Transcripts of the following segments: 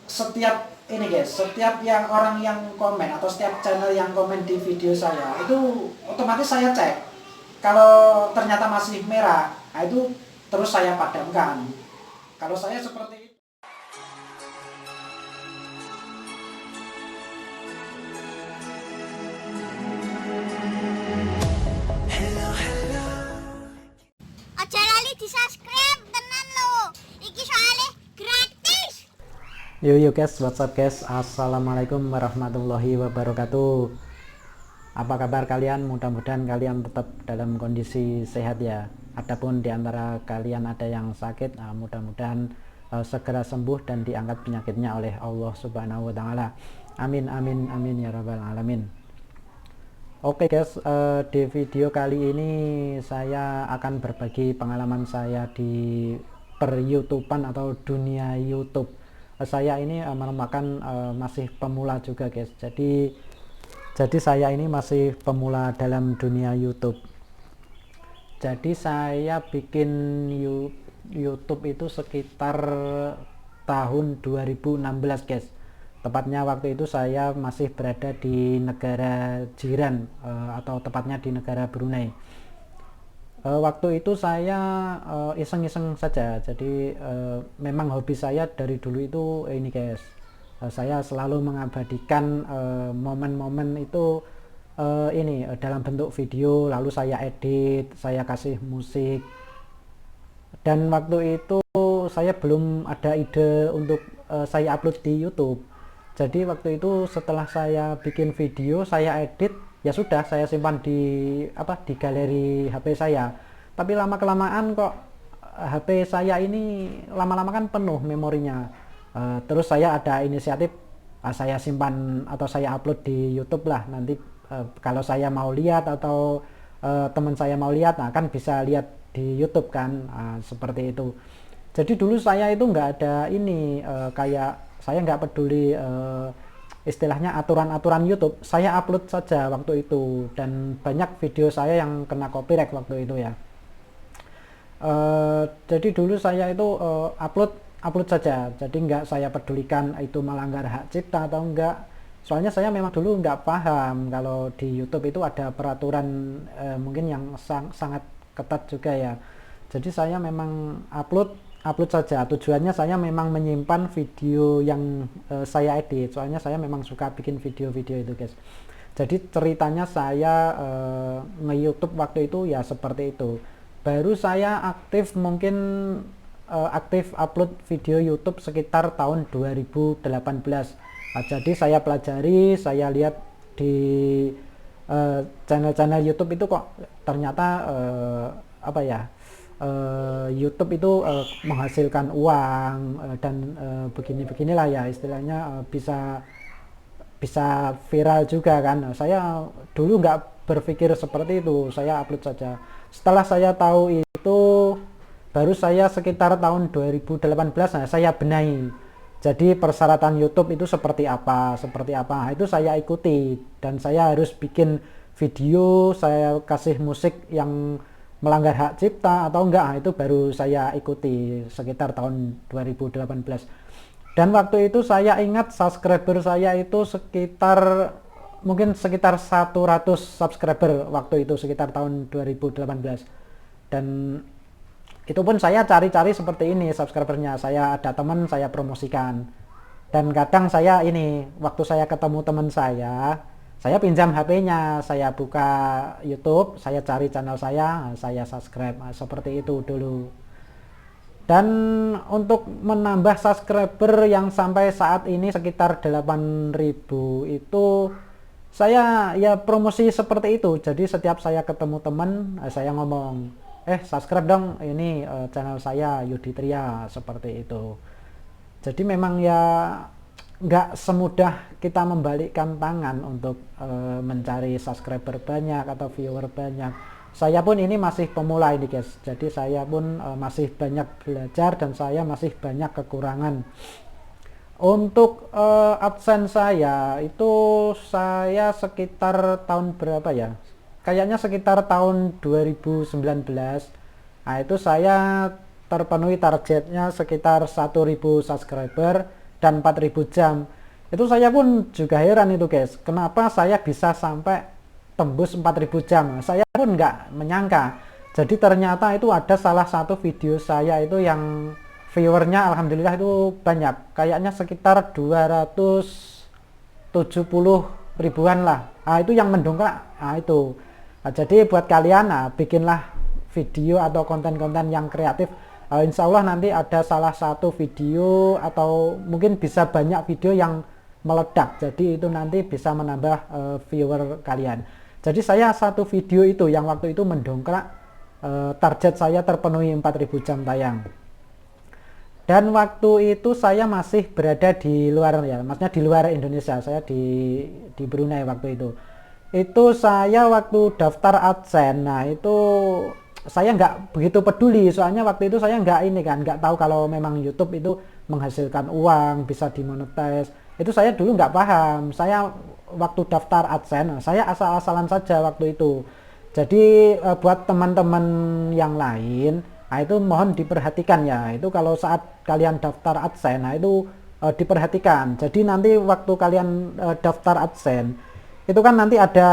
Setiap ini guys, setiap yang orang yang komen atau setiap channel yang komen di video saya itu otomatis saya cek. Kalau ternyata masih merah, nah itu terus saya padamkan. Kalau saya seperti itu. Aja lali di subscribe tenan lo. Iki soalnya gratis. Yo guys, what's up guys? Assalamualaikum warahmatullahi wabarakatuh. Apa kabar kalian? Mudah-mudahan kalian tetap dalam kondisi sehat ya. Adapun di antara kalian ada yang sakit, mudah-mudahan segera sembuh dan diangkat penyakitnya oleh Allah Subhanahu wa taala. Amin amin amin ya rabbal alamin. Oke guys, di video kali ini saya akan berbagi pengalaman saya di per-YouTubean atau dunia YouTube. Saya ini merupakan masih pemula juga guys. Jadi saya ini masih pemula dalam dunia YouTube. Jadi saya bikin YouTube itu sekitar tahun 2016 guys. Tepatnya waktu itu saya masih berada di negara jiran atau tepatnya di negara Brunei. Waktu itu saya iseng-iseng saja. Jadi memang hobi saya dari dulu itu ini guys. Saya selalu mengabadikan momen-momen itu ini dalam bentuk video, lalu saya edit, saya kasih musik. Dan waktu itu saya belum ada ide untuk saya upload di YouTube. Jadi waktu itu setelah saya bikin video, saya edit, ya sudah saya simpan di galeri HP saya. Tapi lama kelamaan kok HP saya ini lama-lama kan penuh memorinya. Terus saya ada inisiatif, saya simpan atau saya upload di YouTube lah. Nanti kalau saya mau lihat atau teman saya mau lihat, nah kan bisa lihat di YouTube kan, seperti itu. Jadi dulu saya itu nggak ada ini kayak saya nggak peduli istilahnya aturan-aturan YouTube, saya upload saja waktu itu, dan banyak video saya yang kena copyright waktu itu ya. Jadi dulu saya itu upload saja, jadi nggak saya pedulikan itu melanggar hak cipta atau enggak. Soalnya saya memang dulu nggak paham kalau di YouTube itu ada peraturan mungkin yang sangat ketat juga ya. Jadi saya memang upload saja. Tujuannya saya memang menyimpan video yang saya edit. Soalnya saya memang suka bikin video-video itu guys. Jadi ceritanya saya nge-YouTube waktu itu ya seperti itu. Baru saya aktif mungkin aktif upload video YouTube sekitar tahun 2018. Jadi saya pelajari, saya lihat di channel-channel YouTube itu kok ternyata YouTube itu menghasilkan uang dan begini-beginilah ya istilahnya, bisa viral juga kan. Saya dulu nggak berpikir seperti itu, saya upload saja. Setelah saya tahu itu, baru saya sekitar tahun 2018 saya benahi. Jadi persyaratan YouTube itu seperti apa, nah, itu saya ikuti, dan saya harus bikin video, saya kasih musik yang melanggar hak cipta atau enggak, itu baru saya ikuti sekitar tahun 2018. Dan waktu itu saya ingat subscriber saya itu mungkin sekitar 100 subscriber waktu itu, sekitar tahun 2018. Dan itu pun saya cari-cari seperti ini subscribernya, saya ada teman saya promosikan. Dan kadang saya ini waktu saya ketemu teman saya pinjam HP-nya, saya buka YouTube, saya cari channel saya subscribe, seperti itu dulu. Dan untuk menambah subscriber yang sampai saat ini sekitar 8.000 itu, saya ya promosi seperti itu. Jadi setiap saya ketemu teman, saya ngomong, subscribe dong ini channel saya Yudi Tria, seperti itu. Jadi memang ya nggak semudah kita membalikkan tangan untuk mencari subscriber banyak atau viewer banyak. Saya pun ini masih pemula ini guys, jadi saya pun masih banyak belajar dan saya masih banyak kekurangan. Untuk AdSense saya itu saya sekitar tahun berapa ya, kayaknya sekitar tahun 2019. Nah itu saya terpenuhi targetnya sekitar 1.000 subscriber. dan 4000 jam. Itu saya pun juga heran itu guys, kenapa saya bisa sampai tembus 4000 jam. Saya pun nggak menyangka. Jadi ternyata itu ada salah satu video saya itu yang viewernya alhamdulillah itu banyak, kayaknya sekitar 270 ribuan lah. Nah, itu yang mendongkrak. Nah, itu. Nah, jadi buat kalian, bikinlah video atau konten-konten yang kreatif. Insya Allah nanti ada salah satu video atau mungkin bisa banyak video yang meledak. Jadi itu nanti bisa menambah viewer kalian. Jadi saya satu video itu yang waktu itu mendongkrak target saya terpenuhi 4000 jam tayang. Dan waktu itu saya masih berada di luar ya, maksudnya di luar Indonesia. Saya di Brunei waktu itu. Itu saya waktu daftar AdSense. Nah, itu saya nggak begitu peduli, soalnya waktu itu saya nggak tahu kalau memang YouTube itu menghasilkan uang, bisa dimonetize. Itu saya dulu nggak paham. Saya waktu daftar AdSense, saya asal-asalan saja waktu itu. Jadi buat teman-teman yang lain, nah itu mohon diperhatikan ya. Itu kalau saat kalian daftar AdSense, nah itu diperhatikan. Jadi nanti waktu kalian daftar AdSense, itu kan nanti ada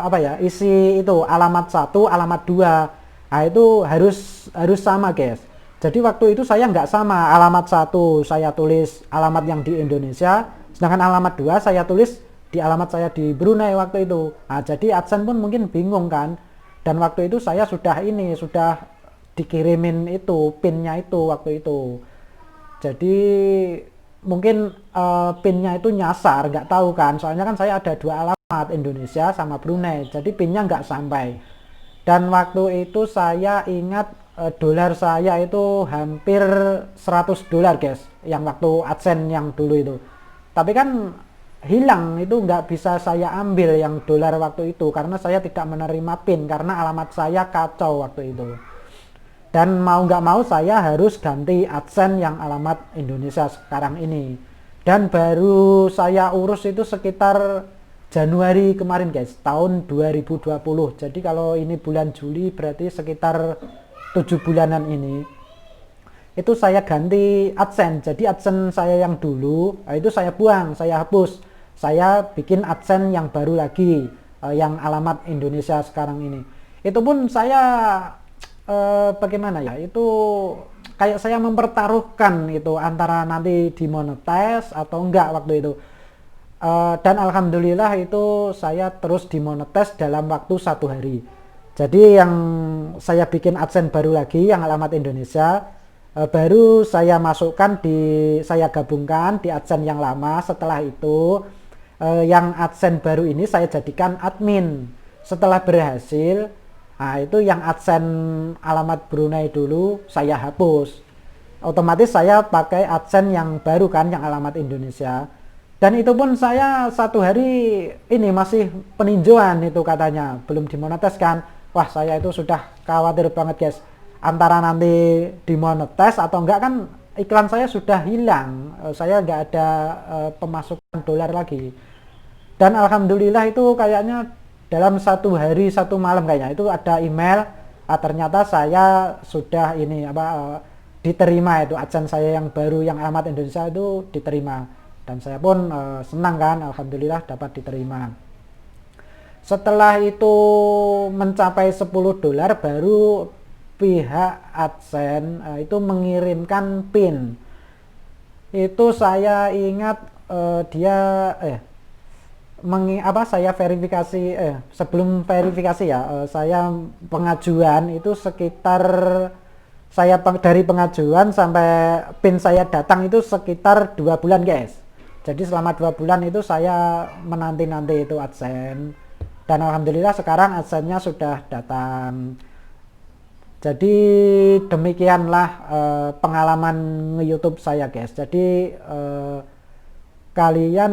apa ya, isi itu alamat 1, alamat 2. Nah itu harus sama guys. Jadi waktu itu saya nggak sama, alamat 1 saya tulis alamat yang di Indonesia, sedangkan alamat 2 saya tulis di alamat saya di Brunei waktu itu. Nah, jadi AdSense pun mungkin bingung kan. Dan waktu itu saya sudah dikirimin itu pinnya itu waktu itu. Jadi mungkin pinnya itu nyasar, nggak tahu kan. Soalnya kan saya ada 2 alamat, Indonesia sama Brunei. Jadi pinnya nggak sampai. Dan waktu itu saya ingat dolar saya itu hampir $100 guys. Yang waktu AdSense yang dulu itu. Tapi kan hilang, itu nggak bisa saya ambil yang dolar waktu itu karena saya tidak menerima PIN karena alamat saya kacau waktu itu. Dan mau nggak mau saya harus ganti AdSense yang alamat Indonesia sekarang ini. Dan baru saya urus itu sekitar Januari kemarin guys, tahun 2020. Jadi kalau ini bulan Juli berarti sekitar 7 bulanan ini. Itu saya ganti AdSense. Jadi AdSense saya yang dulu itu saya buang, saya hapus. Saya bikin AdSense yang baru lagi, yang alamat Indonesia sekarang ini. Itu pun saya bagaimana ya, itu kayak saya mempertaruhkan itu antara nanti dimonetize atau enggak waktu itu. Dan alhamdulillah itu saya terus dimonetize dalam waktu 1 hari. Jadi yang saya bikin AdSense baru lagi yang alamat Indonesia, baru saya masukkan saya gabungkan di AdSense yang lama. Setelah itu yang AdSense baru ini saya jadikan admin. Setelah berhasil, nah itu yang AdSense alamat Brunei dulu saya hapus. Otomatis saya pakai AdSense yang baru kan, yang alamat Indonesia. Dan itu pun saya 1 hari ini masih peninjauan itu katanya, belum dimonetize kan. Wah, saya itu sudah khawatir banget guys, antara nanti dimonetize atau enggak, kan iklan saya sudah hilang, saya nggak ada pemasukan dolar lagi. Dan alhamdulillah itu kayaknya dalam 1 hari 1 malam kayaknya itu ada email, ternyata saya sudah ini diterima itu AdSense saya yang baru yang alamat Indonesia itu diterima. Dan saya pun senang kan, alhamdulillah dapat diterima. Setelah itu mencapai $10 baru pihak AdSense itu mengirimkan PIN. Itu saya ingat saya verifikasi sebelum verifikasi ya, saya pengajuan itu sekitar dari pengajuan sampai PIN saya datang itu sekitar 2 bulan guys. Jadi selama 2 bulan itu saya menanti-nanti itu AdSense. Dan alhamdulillah sekarang AdSense-nya sudah datang. Jadi demikianlah pengalaman nge-YouTube saya guys. Jadi kalian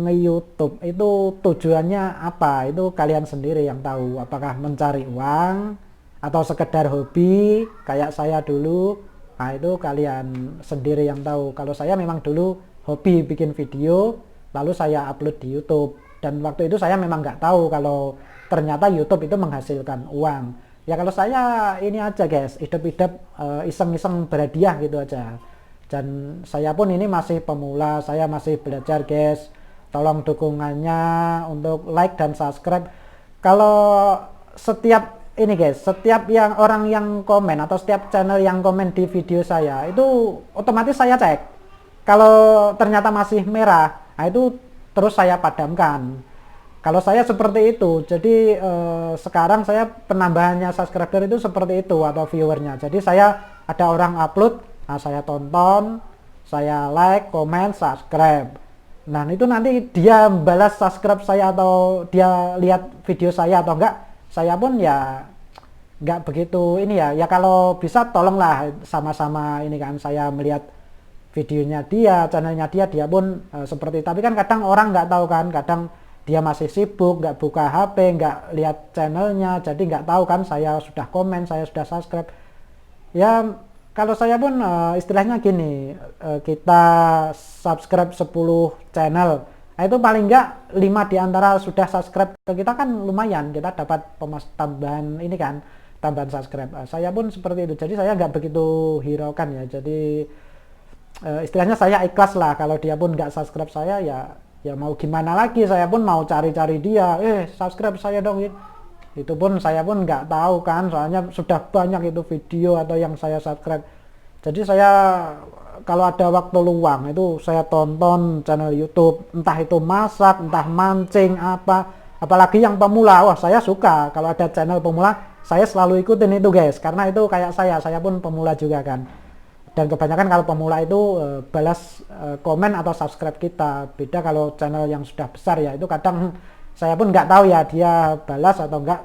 nge-YouTube itu tujuannya apa? Itu kalian sendiri yang tahu. Apakah mencari uang atau sekedar hobi kayak saya dulu? Nah, itu kalian sendiri yang tahu. Kalau saya memang dulu hobi bikin video, lalu saya upload di YouTube. Dan waktu itu saya memang nggak tahu kalau ternyata YouTube itu menghasilkan uang. Ya kalau saya ini aja guys, hidup-hidup iseng-iseng berhadiah gitu aja. Dan saya pun ini masih pemula, saya masih belajar guys. Tolong dukungannya untuk like dan subscribe. Kalau setiap ini guys, setiap yang orang yang komen atau setiap channel yang komen di video saya itu otomatis saya cek. Kalau ternyata masih merah, nah itu terus saya padamkan. Kalau saya seperti itu, jadi sekarang saya penambahannya subscriber itu seperti itu atau viewernya. Jadi saya ada orang upload, nah saya tonton, saya like, komen, subscribe. Nah itu nanti dia balas subscribe saya atau dia lihat video saya atau enggak, saya pun ya enggak begitu ini ya. Ya kalau bisa tolonglah sama-sama ini kan, saya melihat videonya dia, channelnya dia pun seperti. Tapi kan kadang orang nggak tahu kan, kadang dia masih sibuk, nggak buka HP, nggak lihat channelnya, jadi nggak tahu kan saya sudah komen, saya sudah subscribe. Ya kalau saya pun istilahnya gini, kita subscribe 10 channel, nah itu paling nggak 5 diantara sudah subscribe ke kita kan lumayan, kita dapat tambahan ini kan, tambahan subscribe. Saya pun seperti itu, jadi saya nggak begitu hiraukan ya. Jadi istilahnya saya ikhlas lah kalau dia pun nggak subscribe saya, ya mau gimana lagi, saya pun mau cari-cari dia, subscribe saya dong. Itu pun saya pun nggak tahu kan, soalnya sudah banyak itu video atau yang saya subscribe. Jadi saya kalau ada waktu luang itu saya tonton channel YouTube, entah itu masak, entah mancing apa, apalagi yang pemula. Wah saya suka kalau ada channel pemula, saya selalu ikutin itu guys, karena itu kayak saya pun pemula juga kan. Dan kebanyakan kalau pemula itu balas komen atau subscribe kita. Beda kalau channel yang sudah besar ya, itu kadang saya pun nggak tahu ya dia balas atau enggak.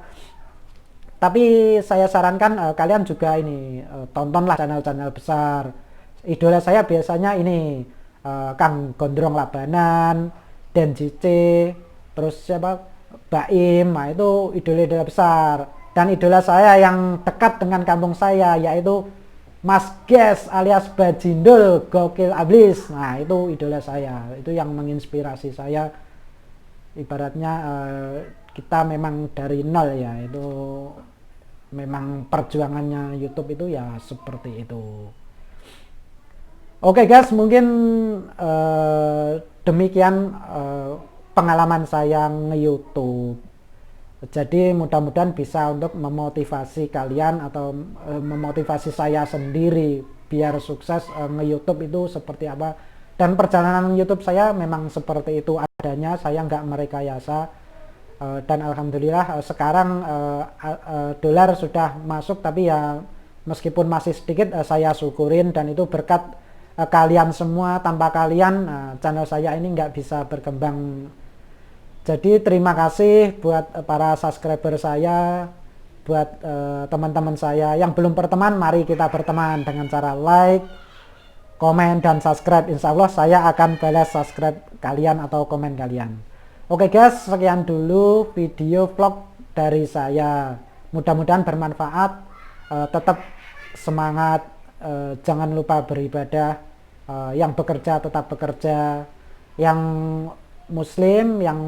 Tapi saya sarankan kalian juga ini tontonlah channel-channel besar. Idola saya biasanya ini Kang Gondrong Labanan, Den JC, terus siapa, Baim. Nah itu idola-idola besar. Dan idola saya yang dekat dengan kampung saya yaitu Mas Ges alias Bajindul Gokil Ablis. Nah itu idola saya, itu yang menginspirasi saya. Ibaratnya kita memang dari nol ya, itu memang perjuangannya YouTube itu ya seperti itu. Oke guys, mungkin demikian pengalaman saya nge-YouTube. Jadi mudah-mudahan bisa untuk memotivasi kalian atau memotivasi saya sendiri biar sukses nge-YouTube itu seperti apa. Dan perjalanan YouTube saya memang seperti itu adanya, saya nggak merekayasa. Dan alhamdulillah sekarang dolar sudah masuk, tapi ya meskipun masih sedikit saya syukurin, dan itu berkat kalian semua. Tanpa kalian channel saya ini nggak bisa berkembang. Jadi terima kasih buat para subscriber saya, buat teman-teman saya yang belum berteman, mari kita berteman dengan cara like, komen, dan subscribe. Insya Allah saya akan balas subscribe kalian atau komen kalian. Oke guys, sekian dulu video vlog dari saya. Mudah-mudahan bermanfaat. Tetap semangat, jangan lupa beribadah. Yang bekerja tetap bekerja. Yang Muslim, yang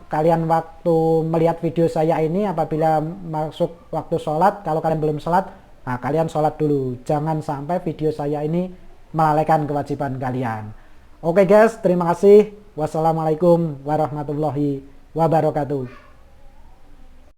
kalian waktu melihat video saya ini apabila masuk waktu sholat, kalau kalian belum sholat, nah kalian sholat dulu, jangan sampai video saya ini melalaikan kewajiban kalian. Oke guys, terima kasih. Wassalamualaikum warahmatullahi wabarakatuh.